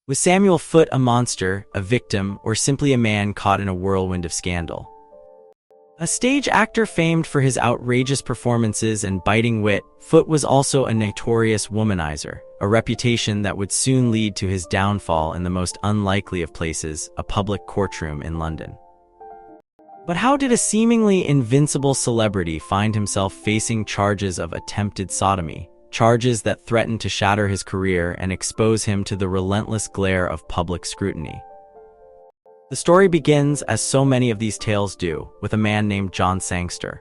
Was Samuel Foote a monster, a victim, or simply a man caught in a whirlwind of scandal? A stage actor famed for his outrageous performances and biting wit, Foote was also a notorious womanizer, a reputation that would soon lead to his downfall in the most unlikely of places, a public courtroom in London. But how did a seemingly invincible celebrity find himself facing charges of attempted sodomy, charges that threatened to shatter his career and expose him to the relentless glare of public scrutiny? The story begins, as so many of these tales do, with a man named John Sangster.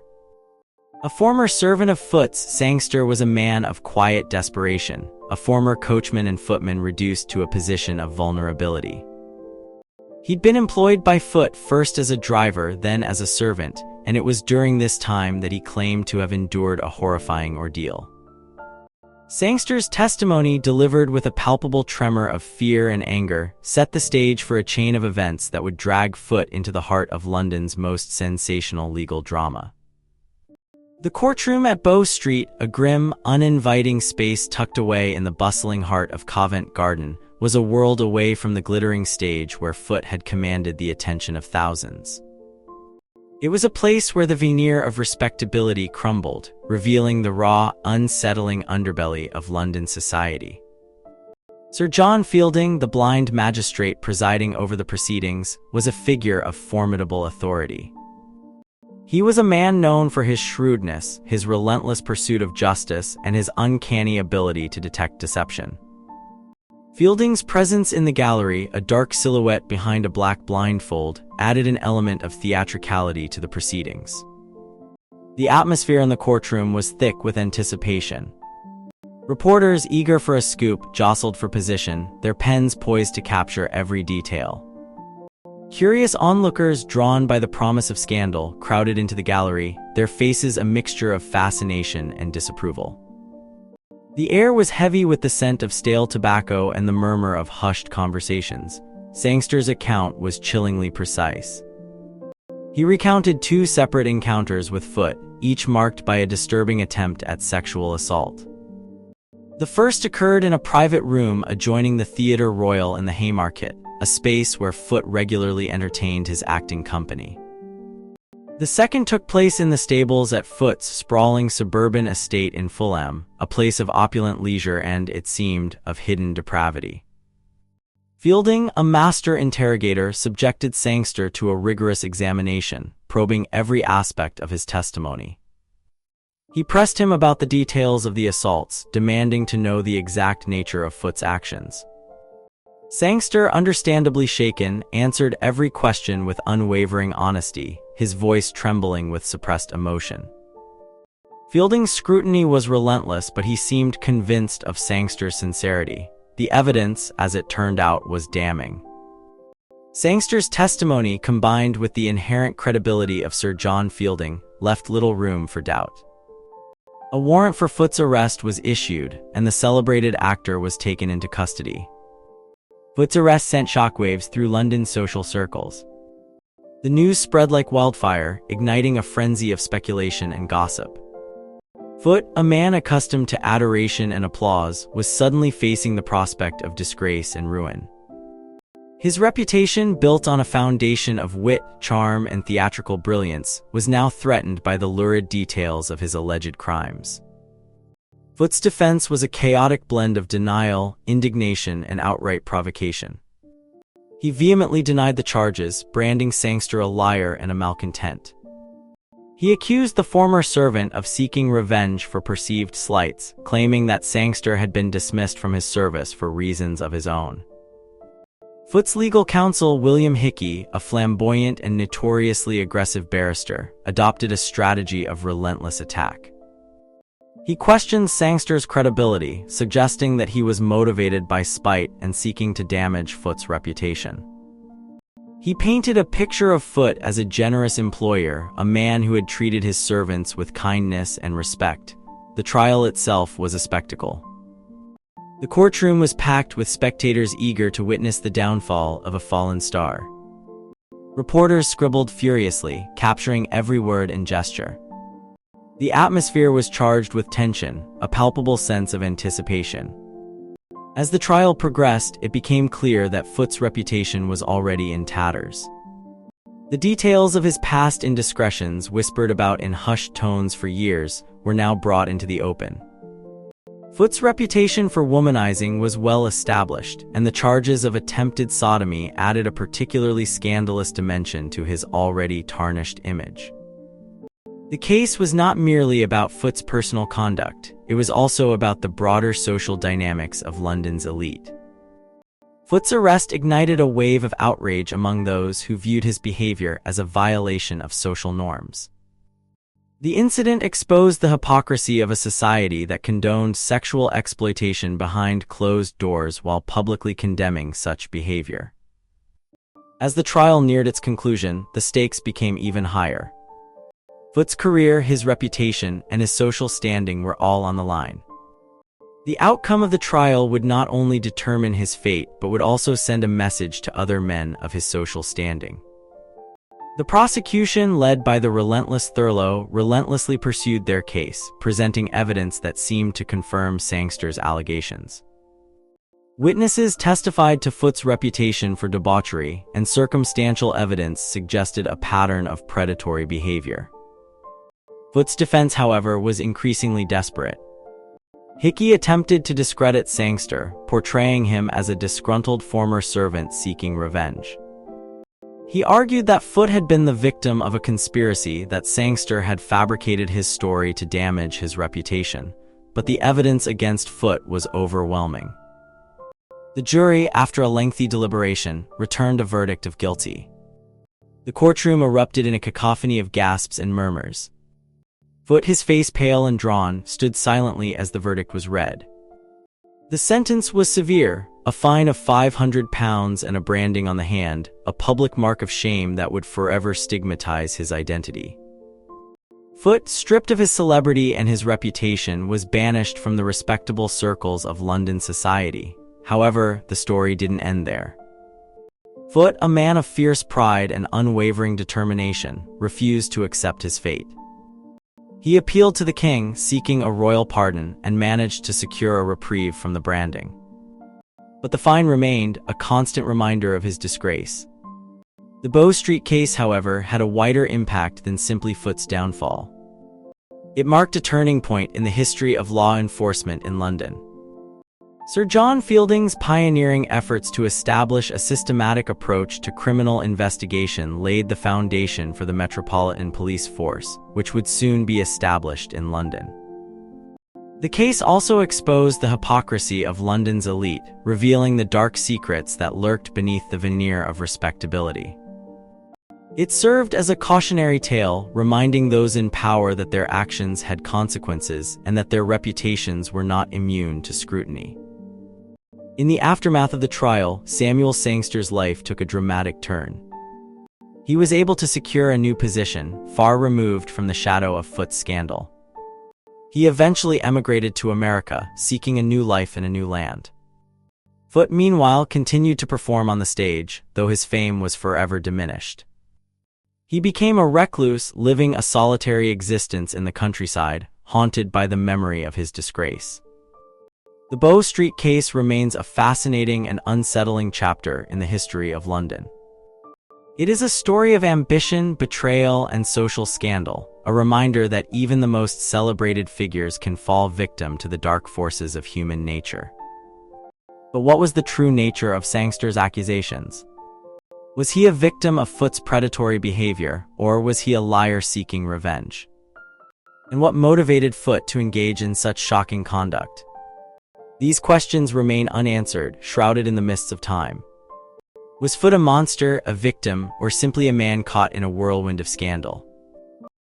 A former servant of Foote's, Sangster was a man of quiet desperation, a former coachman and footman reduced to a position of vulnerability. He'd been employed by Foote first as a driver, then as a servant, and it was during this time that he claimed to have endured a horrifying ordeal. Sangster's testimony, delivered with a palpable tremor of fear and anger, set the stage for a chain of events that would drag Foote into the heart of London's most sensational legal drama. The courtroom at Bow Street, a grim, uninviting space tucked away in the bustling heart of Covent Garden, was a world away from the glittering stage where Foote had commanded the attention of thousands. It was a place where the veneer of respectability crumbled, revealing the raw, unsettling underbelly of London society. Sir John Fielding, the blind magistrate presiding over the proceedings, was a figure of formidable authority. He was a man known for his shrewdness, his relentless pursuit of justice, and his uncanny ability to detect deception. Fielding's presence in the gallery, a dark silhouette behind a black blindfold, added an element of theatricality to the proceedings. The atmosphere in the courtroom was thick with anticipation. Reporters, eager for a scoop, jostled for position, their pens poised to capture every detail. Curious onlookers, drawn by the promise of scandal, crowded into the gallery, their faces a mixture of fascination and disapproval. The air was heavy with the scent of stale tobacco and the murmur of hushed conversations. Sangster's account was chillingly precise. He recounted 2 separate encounters with Foote, each marked by a disturbing attempt at sexual assault. The first occurred in a private room adjoining the Theatre Royal in the Haymarket, a space where Foote regularly entertained his acting company. The second took place in the stables at Foote's sprawling suburban estate in Fulham, a place of opulent leisure and, it seemed, of hidden depravity. Fielding, a master interrogator, subjected Sangster to a rigorous examination, probing every aspect of his testimony. He pressed him about the details of the assaults, demanding to know the exact nature of Foote's actions. Sangster, understandably shaken, answered every question with unwavering honesty, his voice trembling with suppressed emotion. Fielding's scrutiny was relentless, but he seemed convinced of Sangster's sincerity. The evidence, as it turned out, was damning. Sangster's testimony, combined with the inherent credibility of Sir John Fielding, left little room for doubt. A warrant for Foote's arrest was issued, and the celebrated actor was taken into custody. Foote's arrest sent shockwaves through London's social circles. The news spread like wildfire, igniting a frenzy of speculation and gossip. Foote, a man accustomed to adoration and applause, was suddenly facing the prospect of disgrace and ruin. His reputation, built on a foundation of wit, charm, and theatrical brilliance, was now threatened by the lurid details of his alleged crimes. Foote's defense was a chaotic blend of denial, indignation, and outright provocation. He vehemently denied the charges, branding Sangster a liar and a malcontent. He accused the former servant of seeking revenge for perceived slights, claiming that Sangster had been dismissed from his service for reasons of his own. Foote's legal counsel, William Hickey, a flamboyant and notoriously aggressive barrister, adopted a strategy of relentless attack. He questioned Sangster's credibility, suggesting that he was motivated by spite and seeking to damage Foote's reputation. He painted a picture of Foote as a generous employer, a man who had treated his servants with kindness and respect. The trial itself was a spectacle. The courtroom was packed with spectators eager to witness the downfall of a fallen star. Reporters scribbled furiously, capturing every word and gesture. The atmosphere was charged with tension, a palpable sense of anticipation. As the trial progressed, it became clear that Foote's reputation was already in tatters. The details of his past indiscretions, whispered about in hushed tones for years, were now brought into the open. Foote's reputation for womanizing was well established, and the charges of attempted sodomy added a particularly scandalous dimension to his already tarnished image. The case was not merely about Foote's personal conduct, it was also about the broader social dynamics of London's elite. Foote's arrest ignited a wave of outrage among those who viewed his behavior as a violation of social norms. The incident exposed the hypocrisy of a society that condoned sexual exploitation behind closed doors while publicly condemning such behavior. As the trial neared its conclusion, the stakes became even higher. Foote's career, his reputation, and his social standing were all on the line. The outcome of the trial would not only determine his fate, but would also send a message to other men of his social standing. The prosecution, led by the relentless Thurlow, relentlessly pursued their case, presenting evidence that seemed to confirm Sangster's allegations. Witnesses testified to Foote's reputation for debauchery, and circumstantial evidence suggested a pattern of predatory behavior. Foote's defense, however, was increasingly desperate. Hickey attempted to discredit Sangster, portraying him as a disgruntled former servant seeking revenge. He argued that Foote had been the victim of a conspiracy, that Sangster had fabricated his story to damage his reputation, but the evidence against Foote was overwhelming. The jury, after a lengthy deliberation, returned a verdict of guilty. The courtroom erupted in a cacophony of gasps and murmurs. Foote, his face pale and drawn, stood silently as the verdict was read. The sentence was severe: a fine of £500 and a branding on the hand, a public mark of shame that would forever stigmatize his identity. Foote, stripped of his celebrity and his reputation, was banished from the respectable circles of London society. However, the story didn't end there. Foote, a man of fierce pride and unwavering determination, refused to accept his fate. He appealed to the king, seeking a royal pardon, and managed to secure a reprieve from the branding. But the fine remained, a constant reminder of his disgrace. The Bow Street case, however, had a wider impact than simply Foote's downfall. It marked a turning point in the history of law enforcement in London. Sir John Fielding's pioneering efforts to establish a systematic approach to criminal investigation laid the foundation for the Metropolitan Police Force, which would soon be established in London. The case also exposed the hypocrisy of London's elite, revealing the dark secrets that lurked beneath the veneer of respectability. It served as a cautionary tale, reminding those in power that their actions had consequences and that their reputations were not immune to scrutiny. In the aftermath of the trial, Samuel Sangster's life took a dramatic turn. He was able to secure a new position, far removed from the shadow of Foote's scandal. He eventually emigrated to America, seeking a new life in a new land. Foote, meanwhile, continued to perform on the stage, though his fame was forever diminished. He became a recluse, living a solitary existence in the countryside, haunted by the memory of his disgrace. The Bow Street case remains a fascinating and unsettling chapter in the history of London. It is a story of ambition, betrayal, and social scandal, a reminder that even the most celebrated figures can fall victim to the dark forces of human nature. But what was the true nature of Sangster's accusations? Was he a victim of Foote's predatory behavior, or was he a liar seeking revenge? And what motivated Foote to engage in such shocking conduct? These questions remain unanswered, shrouded in the mists of time. Was Foote a monster, a victim, or simply a man caught in a whirlwind of scandal?